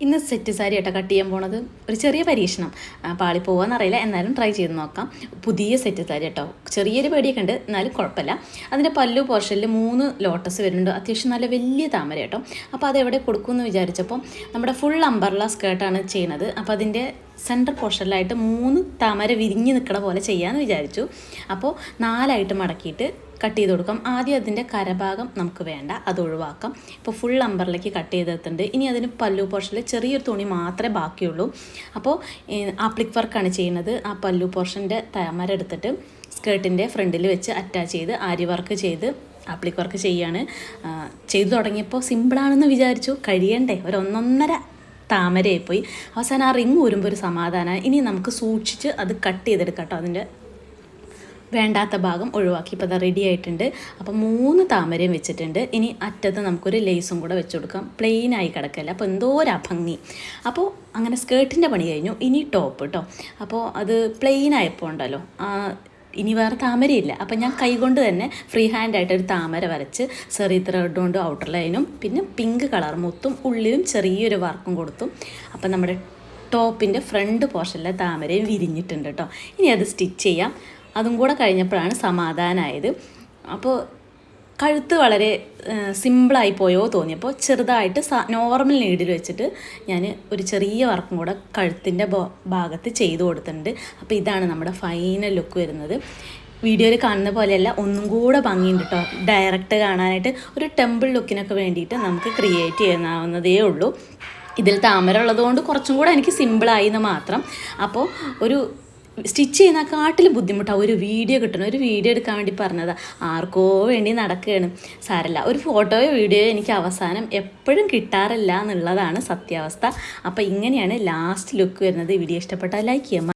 ഇന്ന് സെറ്റ് സാരി ആട്ടോ കട്ട് ചെയ്യാൻ പോണത്. ഒരു ചെറിയ പരീക്ഷണം, പാളി പോകാമെന്നറിയില്ല, എന്നാലും ട്രൈ ചെയ്ത് നോക്കാം. പുതിയ സെറ്റ് സാരി കേട്ടോ, ചെറിയൊരു പേടിയൊക്കെ ഉണ്ട്, എന്നാലും കുഴപ്പമില്ല. അതിൻ്റെ പല്ലു പോർഷനിൽ 3 ലോട്ടസ് വരുന്നുണ്ട്, അത്യാവശ്യം നല്ല വലിയ താമര കേട്ടോ. അപ്പോൾ അതെവിടെ കൊടുക്കുമെന്ന് വിചാരിച്ചപ്പോൾ നമ്മുടെ ഫുൾ അംബർല സ്കേർട്ടാണ് ചെയ്യുന്നത്. അപ്പോൾ അതിൻ്റെ സെൻറ്റർ പോർഷനിലായിട്ട് 3 താമര വിരിഞ്ഞ് നിൽക്കണ പോലെ ചെയ്യാമെന്ന് വിചാരിച്ചു. അപ്പോൾ 4 മടക്കിയിട്ട് കട്ട് ചെയ്ത് കൊടുക്കാം. ആദ്യം അതിൻ്റെ കരഭാഗം നമുക്ക് വേണ്ട, അത് ഒഴിവാക്കാം. ഇപ്പോൾ ഫുൾ അമ്പറിലേക്ക് കട്ട് ചെയ്തെടുത്തിട്ടുണ്ട്. ഇനി അതിന് പല്ലു പോർഷനിൽ ചെറിയൊരു തുണി മാത്രമേ ബാക്കിയുള്ളൂ. അപ്പോൾ ആപ്ലിക് വർക്കാണ് ചെയ്യുന്നത്. ആ പല്ലു പോർഷൻ്റെ താമര എടുത്തിട്ട് സ്കേർട്ടിൻ്റെ ഫ്രണ്ടിൽ വെച്ച് അറ്റാച്ച് ചെയ്ത് ആരി വർക്ക് ചെയ്ത് ആപ്ലിക് വർക്ക് ചെയ്യാണ്. ചെയ്തു തുടങ്ങിയപ്പോൾ സിമ്പിളാണെന്ന് വിചാരിച്ചു, കഴിയണ്ടേ, ഒരു 1.5 താമരയായിപ്പോയി. അവസാനം ആ റിങ് ഊരുമ്പോൾ ഒരു സമാധാനമാണ്. ഇനി നമുക്ക് സൂക്ഷിച്ച് അത് കട്ട് ചെയ്തെടുക്കാം കേട്ടോ. അതിൻ്റെ വേണ്ടാത്ത ഭാഗം ഒഴിവാക്കി. ഇപ്പോൾ അത് റെഡി ആയിട്ടുണ്ട്. അപ്പോൾ 3 താമരയും വെച്ചിട്ടുണ്ട്. ഇനി അറ്റത്ത് നമുക്കൊരു ലേസും കൂടെ വെച്ച് കൊടുക്കാം. പ്ലെയിനായി കിടക്കല്ല, അപ്പോൾ എന്തോ ഒരു അഭംഗി. അപ്പോൾ അങ്ങനെ സ്കേർട്ടിൻ്റെ പണി കഴിഞ്ഞു. ഇനി ടോപ്പ് കേട്ടോ. അപ്പോൾ അത് പ്ലെയിനായപ്പോൾ ഉണ്ടല്ലോ, ഇനി വേറെ താമരയില്ല. അപ്പം ഞാൻ കൈകൊണ്ട് തന്നെ ഫ്രീ ഹാൻഡായിട്ടൊരു താമര വരച്ച് ചെറിയ ത്രെഡ് കൊണ്ട് ഔട്ടർ ലൈനും പിന്നെ പിങ്ക് കളർ മുത്തും ഉള്ളിലും ചെറിയൊരു വർക്കും കൊടുത്തു. അപ്പം നമ്മുടെ ടോപ്പിൻ്റെ ഫ്രണ്ട് പോർഷനിലെ താമരയും വിരിഞ്ഞിട്ടുണ്ട് കേട്ടോ. ഇനി അത് സ്റ്റിച്ച് ചെയ്യാം. അതും കൂടെ കഴിഞ്ഞപ്പോഴാണ് സമാധാനമായത്. അപ്പോൾ കഴുത്ത് വളരെ സിമ്പിളായി പോയോ തോന്നിയപ്പോൾ ചെറുതായിട്ട് നോർമൽ നീഡിൽ വെച്ചിട്ട് ഞാൻ ഒരു ചെറിയ വർക്കും കൂടെ കഴുത്തിൻ്റെ ഭാഗത്ത് ചെയ്തു കൊടുത്തിട്ടുണ്ട്. അപ്പോൾ ഇതാണ് നമ്മുടെ ഫൈനൽ ലുക്ക് വരുന്നത്. വീഡിയോയിൽ കാണുന്ന പോലെയല്ല, ഒന്നും കൂടെ ഭംഗിയുണ്ട് കേട്ടോ. ഡയറക്റ്റ് കാണാനായിട്ട് ഒരു ടെമ്പിൾ ലുക്കിനൊക്കെ വേണ്ടിയിട്ട് നമുക്ക് ക്രിയേറ്റ് ചെയ്യാവുന്നതേ ഉള്ളൂ. ഇതിൽ താമര ഉള്ളതുകൊണ്ട് കുറച്ചും കൂടെ എനിക്ക് സിമ്പിളായി എന്ന് മാത്രം. അപ്പോൾ ഒരു സ്റ്റിച്ച് ചെയ്യുന്നതിനെക്കാട്ടിലും ബുദ്ധിമുട്ടാണ് ഒരു വീഡിയോ കിട്ടണം. ഒരു വീഡിയോ എടുക്കാൻ വേണ്ടി പറഞ്ഞതാണ്, ആർക്കോ വേണ്ടി നടക്കുകയാണ്. സാരല്ല, ഒരു ഫോട്ടോയോ വീഡിയോയോ എനിക്ക് അവസാനം എപ്പോഴും കിട്ടാറില്ല എന്നുള്ളതാണ് സത്യാവസ്ഥ. അപ്പോൾ ഇങ്ങനെയാണ് ലാസ്റ്റ് ലുക്ക് വരുന്നത്. വീഡിയോ ഇഷ്ടപ്പെട്ടാൽ ലൈക്ക് ചെയ്യാം.